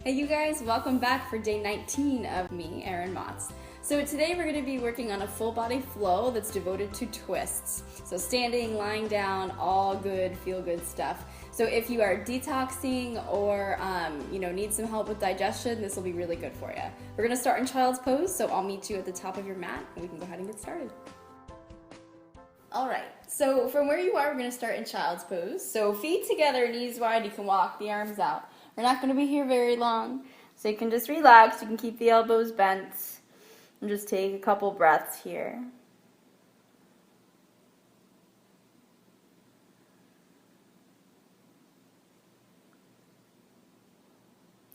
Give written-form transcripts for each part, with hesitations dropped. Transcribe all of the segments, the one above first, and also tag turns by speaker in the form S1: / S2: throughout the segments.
S1: Hey you guys, welcome back for day 19 of me, Erin Motz. So today we're going to be working on a full body flow that's devoted to twists. So standing, lying down, all good, feel good stuff. So if you are detoxing or need some help with digestion, this will be really good for you. We're going to start in child's pose, so I'll meet you at the top of your mat and we can go ahead and get started. Alright, so from where you are, we're going to start in child's pose. So feet together, knees wide, you can walk the arms out. We're not going to be here very long, so you can just relax. You can keep the elbows bent and just take a couple breaths here.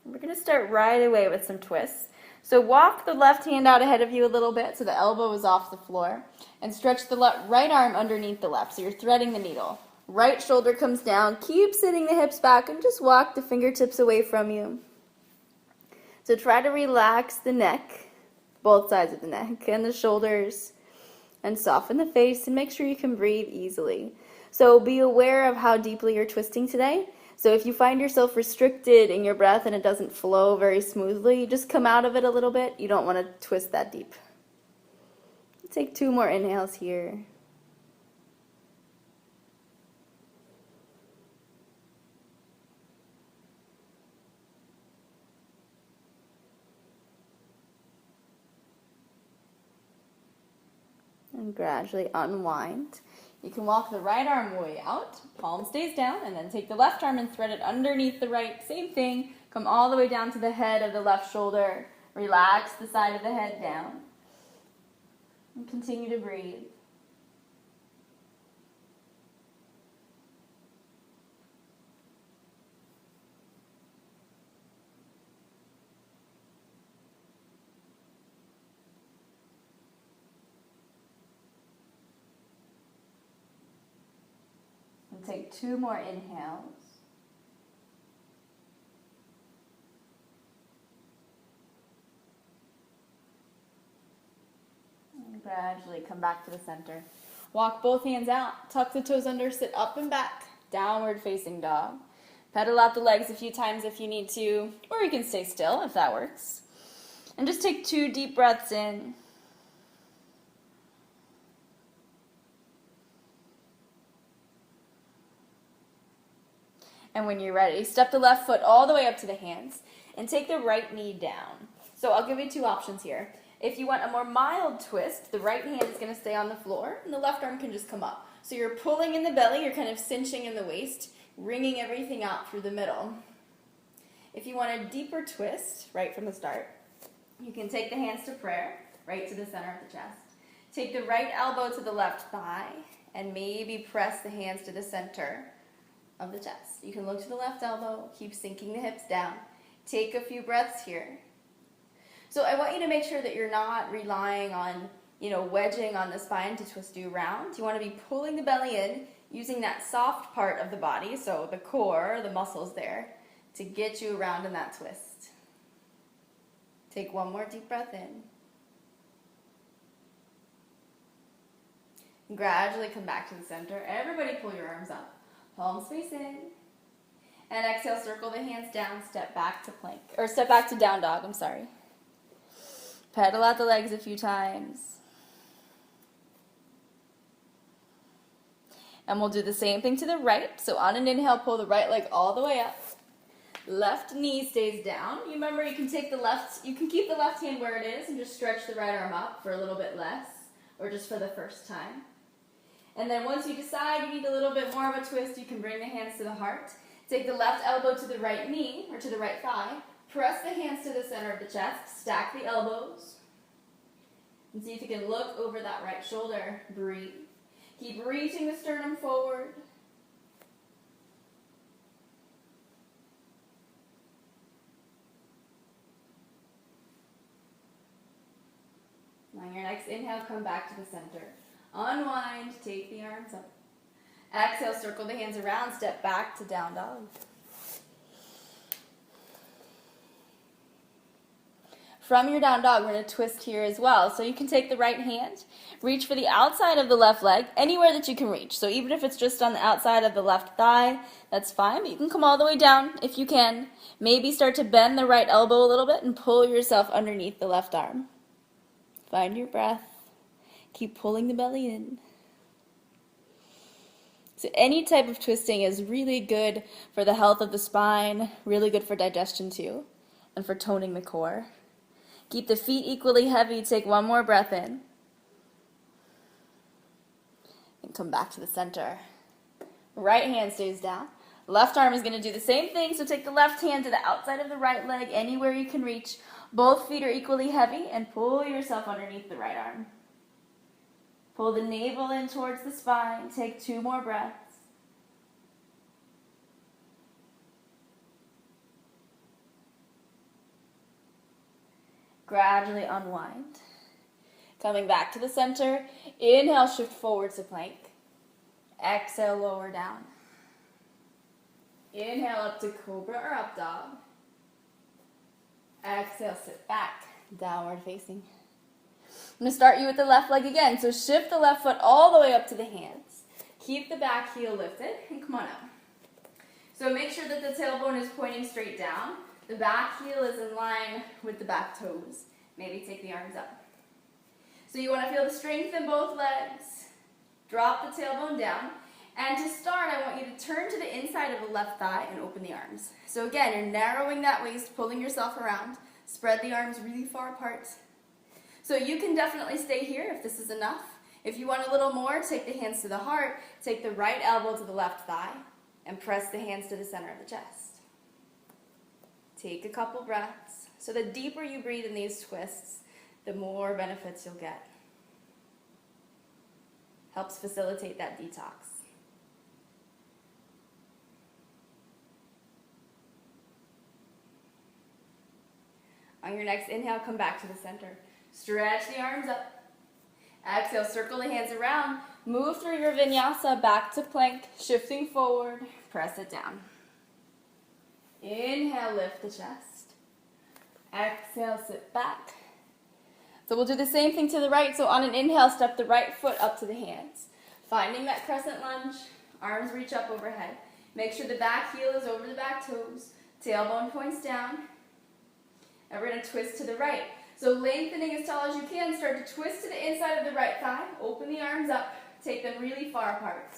S1: We're going to start right away with some twists. So walk the left hand out ahead of you a little bit so the elbow is off the floor, and stretch the right arm underneath the left, so you're threading the needle. Right shoulder comes down, keep sitting the hips back, and just walk the fingertips away from you. So try to relax the neck, both sides of the neck, and the shoulders, and soften the face, and make sure you can breathe easily. So be aware of how deeply you're twisting today. So if you find yourself restricted in your breath and it doesn't flow very smoothly, just come out of it a little bit. You don't want to twist that deep. Take 2 more inhales here. And gradually unwind. You can walk the right arm way out, palm stays down, and then take the left arm and thread it underneath the right. Same thing, come all the way down to the head of the left shoulder. Relax the side of the head down. And continue to breathe. And take 2 more inhales. And gradually come back to the center. Walk both hands out, tuck the toes under, sit up and back, downward facing dog. Pedal out the legs a few times if you need to, or you can stay still if that works. And just take 2 deep breaths in. And when you're ready, step the left foot all the way up to the hands and take the right knee down. So I'll give you 2 options here. If you want a more mild twist, the right hand is going to stay on the floor and the left arm can just come up. So you're pulling in the belly, you're kind of cinching in the waist, wringing everything out through the middle. If you want a deeper twist, right from the start, you can take the hands to prayer, right to the center of the chest. Take the right elbow to the left thigh and maybe press the hands to the center of the chest. You can look to the left elbow, keep sinking the hips down. Take a few breaths here. So I want you to make sure that you're not relying on, wedging on the spine to twist you around. You want to be pulling the belly in, using that soft part of the body, so the core, the muscles there, to get you around in that twist. Take 1 more deep breath in. And gradually come back to the center. Everybody pull your arms up. Palms face in. And exhale, circle the hands down, step back to plank. Or step back to down dog, I'm sorry. Pedal out the legs a few times. And we'll do the same thing to the right. So on an inhale, pull the right leg all the way up. Left knee stays down. You remember you can keep the left hand where it is and just stretch the right arm up for a little bit less, or just for the first time. And then once you decide you need a little bit more of a twist, you can bring the hands to the heart. Take the left elbow to the right knee, or to the right thigh. Press the hands to the center of the chest. Stack the elbows. And see if you can look over that right shoulder. Breathe. Keep reaching the sternum forward. On your next inhale, come back to the center. Unwind, take the arms up. Exhale, circle the hands around, step back to down dog. from your down dog, we're going to twist here as well. So you can take the right hand, reach for the outside of the left leg, anywhere that you can reach. So even if it's just on the outside of the left thigh, that's fine. But you can come all the way down if you can. Maybe start to bend the right elbow a little bit and pull yourself underneath the left arm. Find your breath. Keep pulling the belly in. So any type of twisting is really good for the health of the spine, really good for digestion too, and for toning the core. Keep the feet equally heavy. Take one more breath in. And come back to the center. Right hand stays down. Left arm is going to do the same thing, so take the left hand to the outside of the right leg, anywhere you can reach. Both feet are equally heavy, and pull yourself underneath the right arm. Pull the navel in towards the spine. Take 2 more breaths. Gradually unwind. Coming back to the center. Inhale, shift forward to plank. Exhale, lower down. Inhale up to cobra or up dog. Exhale, sit back, downward facing. I'm going to start you with the left leg again. So shift the left foot all the way up to the hands. Keep the back heel lifted and come on out. So make sure that the tailbone is pointing straight down. The back heel is in line with the back toes. Maybe take the arms up. So you want to feel the strength in both legs. Drop the tailbone down. And to start, I want you to turn to the inside of the left thigh and open the arms. So again, you're narrowing that waist, pulling yourself around. Spread the arms really far apart. So you can definitely stay here if this is enough. If you want a little more, take the hands to the heart, take the right elbow to the left thigh, and press the hands to the center of the chest. Take a couple breaths. So the deeper you breathe in these twists, the more benefits you'll get. Helps facilitate that detox. On your next inhale, come back to the center. Stretch the arms up. Exhale, circle the hands around. Move through your vinyasa back to plank, shifting forward. Press it down. Inhale, lift the chest. Exhale, sit back. So we'll do the same thing to the right. So on an inhale, step the right foot up to the hands. Finding that crescent lunge, arms reach up overhead. Make sure the back heel is over the back toes. Tailbone points down. And we're going to twist to the right. So lengthening as tall as you can, start to twist to the inside of the right thigh. Open the arms up. Take them really far apart.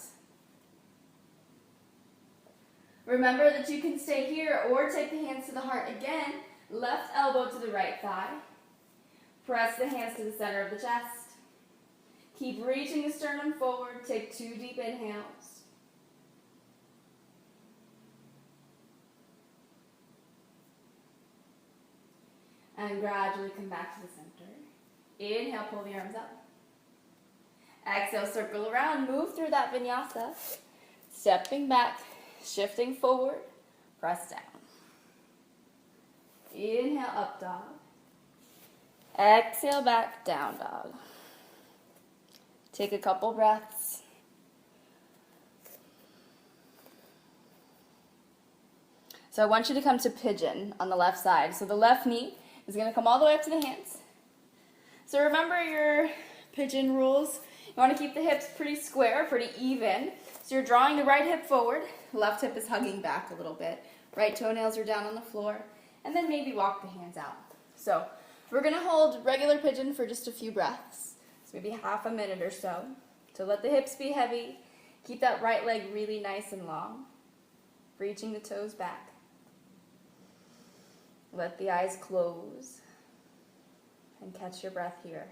S1: Remember that you can stay here or take the hands to the heart again. Left elbow to the right thigh. Press the hands to the center of the chest. Keep reaching the sternum forward. Take 2 deep inhales. And gradually come back to the center. Inhale, pull the arms up. Exhale, circle around. Move through that vinyasa. Stepping back, shifting forward. Press down. Inhale, up dog. Exhale, back, down dog. Take a couple breaths. So I want you to come to pigeon on the left side. So the left knee is going to come all the way up to the hands. So remember your pigeon rules. You want to keep the hips pretty square, pretty even. So you're drawing the right hip forward. Left hip is hugging back a little bit. Right toenails are down on the floor. And then maybe walk the hands out. So we're going to hold regular pigeon for just a few breaths. So maybe half a minute or so. So let the hips be heavy. Keep that right leg really nice and long. Reaching the toes back. Let the eyes close. And catch your breath here.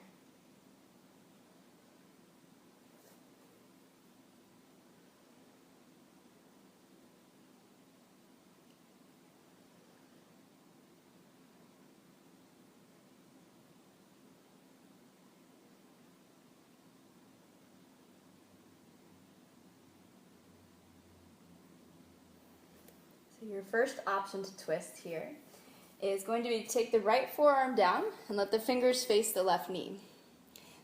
S1: So your first option to twist here is going to be to take the right forearm down and let the fingers face the left knee.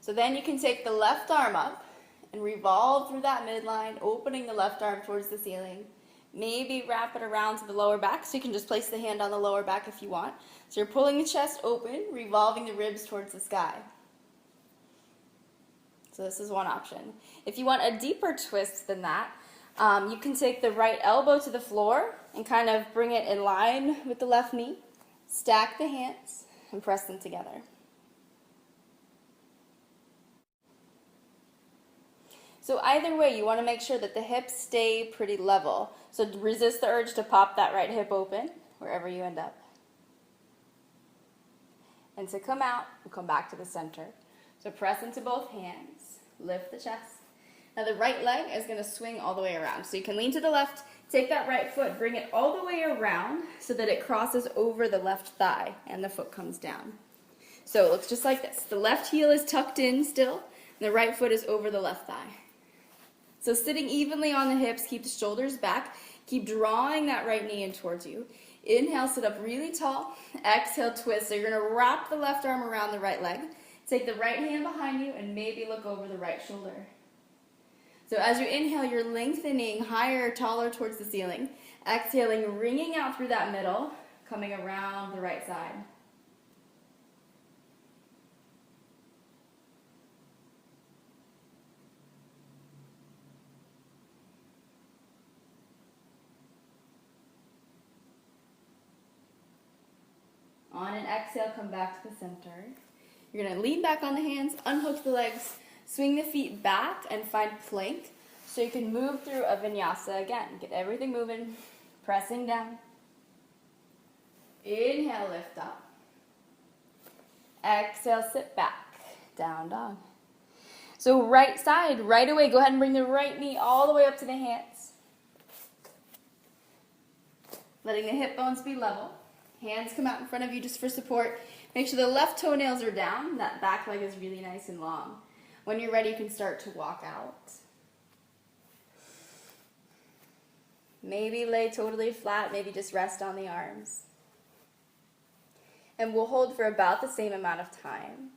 S1: So then you can take the left arm up and revolve through that midline, opening the left arm towards the ceiling. Maybe wrap it around to the lower back, so you can just place the hand on the lower back if you want. So you're pulling the chest open, revolving the ribs towards the sky. So this is one option. If you want a deeper twist than that, you can take the right elbow to the floor and kind of bring it in line with the left knee. Stack the hands and press them together. So either way, you want to make sure that the hips stay pretty level. So resist the urge to pop that right hip open wherever you end up. And to come out, we'll come back to the center. So press into both hands, lift the chest. Now the right leg is going to swing all the way around. So you can lean to the left, take that right foot, bring it all the way around so that it crosses over the left thigh and the foot comes down. So it looks just like this. The left heel is tucked in still, and the right foot is over the left thigh. So sitting evenly on the hips, keep the shoulders back, keep drawing that right knee in towards you. Inhale, sit up really tall. Exhale, twist. So you're going to wrap the left arm around the right leg. Take the right hand behind you and maybe look over the right shoulder. So as you inhale, you're lengthening higher, taller towards the ceiling. Exhaling, ringing out through that middle, coming around the right side. On an exhale, come back to the center. You're going to lean back on the hands, unhook the legs, swing the feet back, and find plank. So you can move through a vinyasa again. Get everything moving, pressing down. Inhale, lift up. Exhale, sit back. Down dog. So right side, right away, go ahead and bring the right knee all the way up to the hands. Letting the hip bones be level. Hands come out in front of you just for support. Make sure the left toenails are down. That back leg is really nice and long. When you're ready, you can start to walk out. Maybe lay totally flat, maybe just rest on the arms. And we'll hold for about the same amount of time.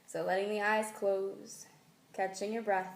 S1: So letting the eyes close, catching your breath.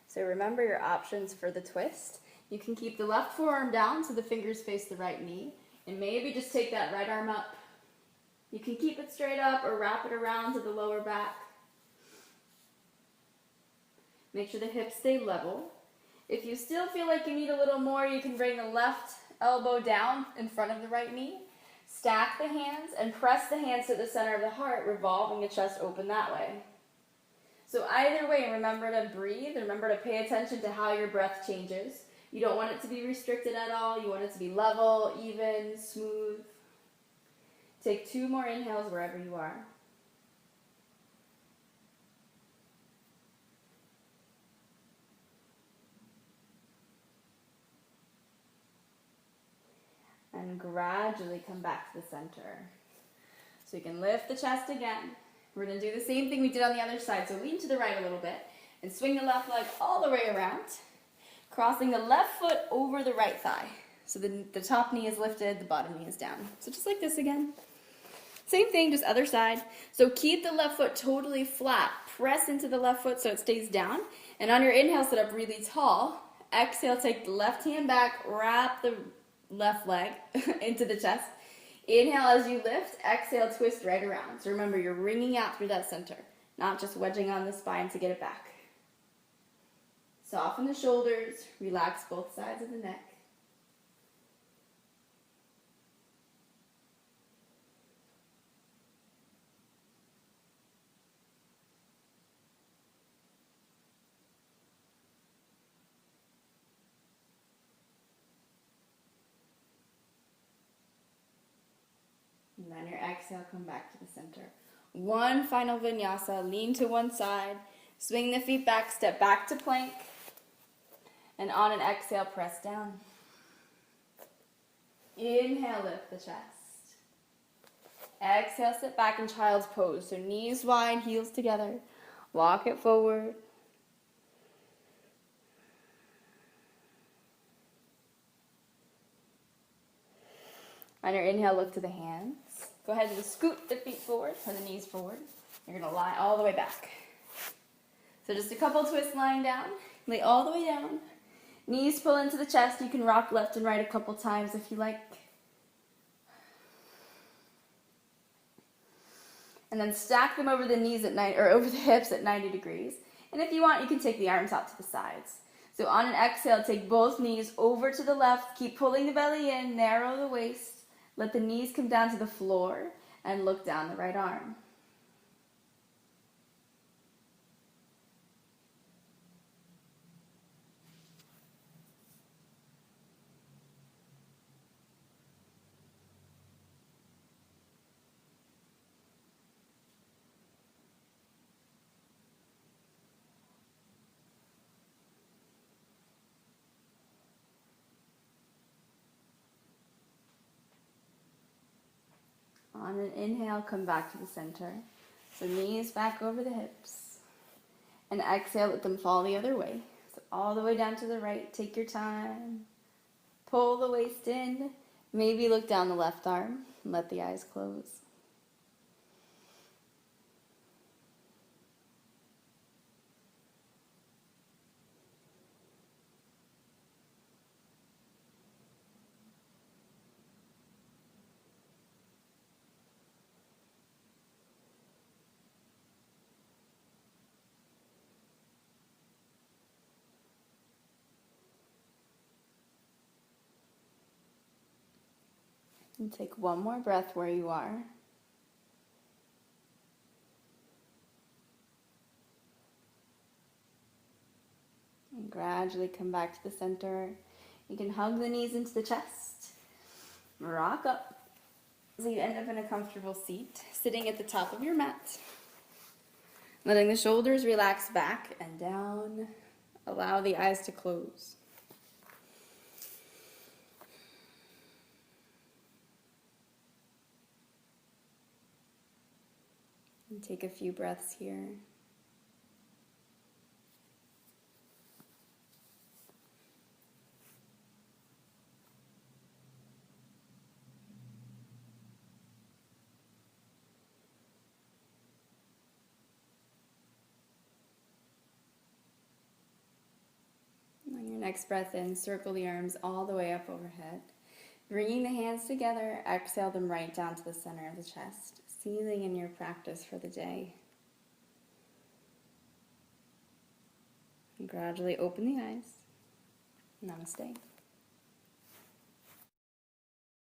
S1: So remember your options for the twist. You can keep the left forearm down so the fingers face the right knee, and maybe just take that right arm up. You can keep it straight up or wrap it around to the lower back. Make sure the hips stay level. If you still feel like you need a little more, you can bring the left elbow down in front of the right knee. Stack the hands and press the hands to the center of the heart, revolving the chest open that way. So either way, remember to breathe. Remember to pay attention to how your breath changes. You don't want it to be restricted at all. You want it to be level, even, smooth. Take 2 more inhales wherever you are. And gradually come back to the center. So you can lift the chest again. We're going to do the same thing we did on the other side. So lean to the right a little bit and swing the left leg all the way around, crossing the left foot over the right thigh. So the top knee is lifted, the bottom knee is down. So just like this again. Same thing, just other side. So keep the left foot totally flat. Press into the left foot so it stays down. And on your inhale, sit up really tall. Exhale, take the left hand back, wrap the left leg into the chest. Inhale as you lift, exhale, twist right around. So remember, you're ringing out through that center, not just wedging on the spine to get it back. Soften the shoulders, relax both sides of the neck. And then your exhale, come back to the center. One final vinyasa, lean to one side, swing the feet back, step back to plank, and on an exhale, press down. Inhale, lift the chest. Exhale, sit back in child's pose. So knees wide, heels together. Walk it forward. On your inhale, look to the hands. Go ahead and scoot the feet forward, or the knees forward. You're gonna lie all the way back. So just a couple twists lying down. Lay all the way down. Knees pull into the chest. You can rock left and right a couple times if you like. And then stack them over the knees at over the hips at 90 degrees. And if you want, you can take the arms out to the sides. So on an exhale, take both knees over to the left. Keep pulling the belly in, narrow the waist. Let the knees come down to the floor and look down the right arm. On an inhale, come back to the center. So knees back over the hips. And exhale, let them fall the other way. So all the way down to the right. Take your time. Pull the waist in. Maybe look down the left arm and let the eyes close. And take one more breath where you are. And gradually come back to the center. You can hug the knees into the chest. Rock up. So you end up in a comfortable seat, sitting at the top of your mat. Letting the shoulders relax back and down. Allow the eyes to close. And take a few breaths here. On your next breath in, circle the arms all the way up overhead. Bringing the hands together, exhale them right down to the center of the chest, sealing in your practice for the day. And gradually open the eyes. Namaste.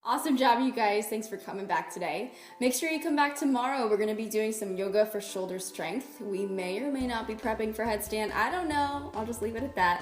S1: Awesome job, you guys. Thanks for coming back today. Make sure you come back tomorrow. We're going to be doing some yoga for shoulder strength. We may or may not be prepping for headstand. I don't know. I'll just leave it at that.